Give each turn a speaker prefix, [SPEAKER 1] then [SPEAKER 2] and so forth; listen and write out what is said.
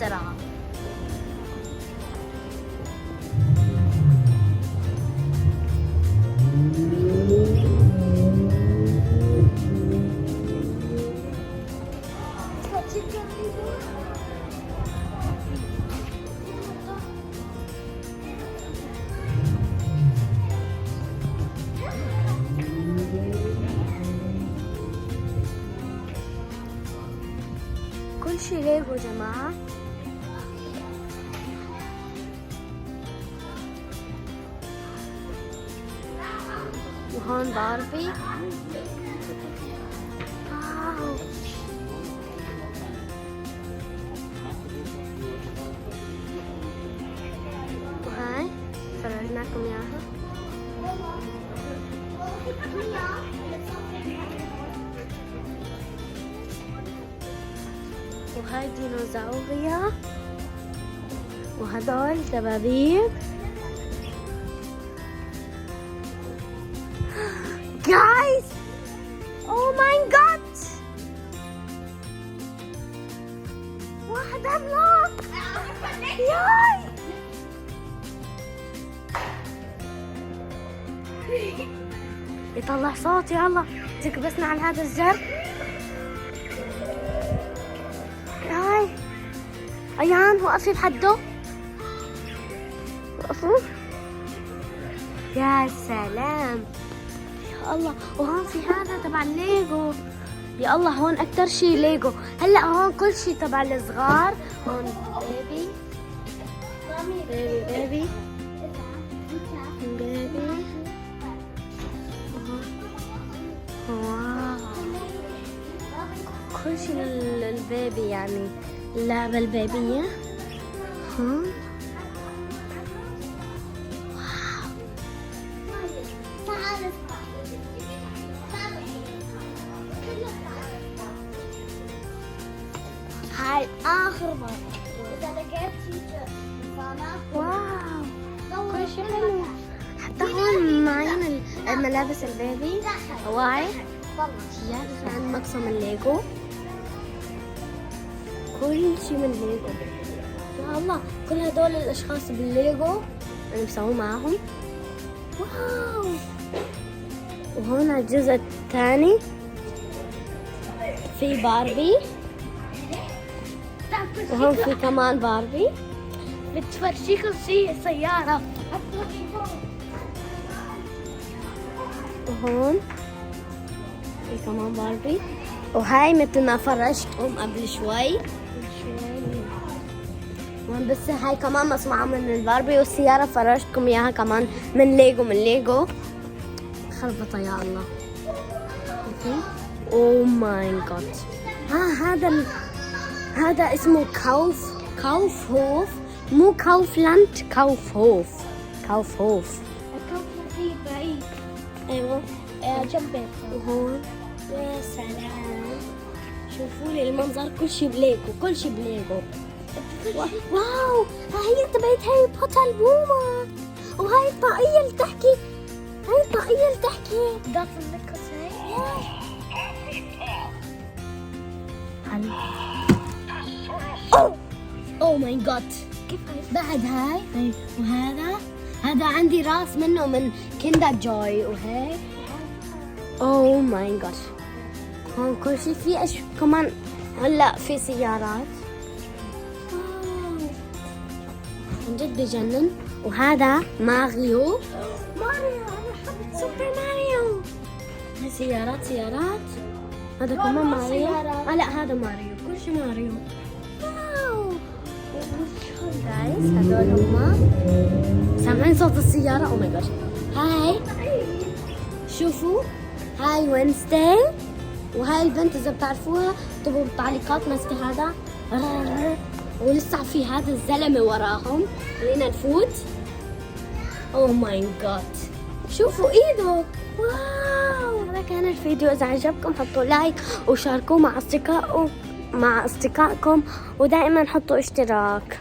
[SPEAKER 1] بسرعة. كل شي ليجو جماعة. وهون باربي. واو. وهاي فرجناكم اياها. وهاي ديناصورية. وهدول دبابيب. Guys! Oh my god! واحد عملاق! ياي! يطلع صوت. يلا تكبسنا على هذا الزر. هاي أيان وقفي بحده. وقفوا. يا سلام يا الله. وهون في هذا تبع الليجو. يا الله هون أكتر شي ليجو. هلا هون كل شي تبع الصغار. هون بيبي بيبي بيبي بيبي. واو كل شي للبيبي يعني اللعبة البيبية. هون هاي آخر مرة. واو كل شيء حلو. حتى هون معين الملابس البيبي. واعي في عند مقسم الليجو. كل شيء من ليجو. يا الله كل هدول الأشخاص بالليجو أنا بسوي معهم. واو. وهون الجزء الثاني في باربي. وهون في كمان باربي. بتفرجيكم شي سيارة. وهون في كمان باربي. وهاي مثل ما فرجتكم قبل شوي. وهون بس هاي كمان مصنوعة من الباربي. والسيارة فرجتكم اياها كمان من ليجو. خربطة يا الله. اوه ماي جاد. هذا اسمه كاوفهوف. مو كاوفلاند. كاوفهوف. الكاوف في بعيد. ايوه جنبك. وهون يا سلام شوفوا لي المنظر. كل شيء بليجو. واو هي تبعت هاي بوتل بوما. وهاي الطاقية اللي تحكي. ضاف النكس هاي. اوه ماي جاد. كيف بعد هاي وهذا عندي راس منه من كيندر جوي. وهي اوه ماي جاد. هون كل شيء في كمان. هلا في سيارات. عن جد بجنن. وهذا ماريو. انا حبيت سوبر ماريو. هاي سيارات. هذا كمان ماريو. لا هذا ماريو. كل شيء ماريو. واو جايز هذول هما. سامعين صوت السيارة؟ او ماي جاد. هاي شوفوا هاي وينستي. وهاي البنت اذا بتعرفوها اكتبوا بالتعليقات ماسكة هذا. ولسه في هذا الزلمة وراهم. خلينا نفوت. اوه ماي جاد شوفوا ايده. واو هذا كان الفيديو. اذا عجبكم حطوا لايك وشاركوه مع اصدقائكم ودائما حطوا اشتراك.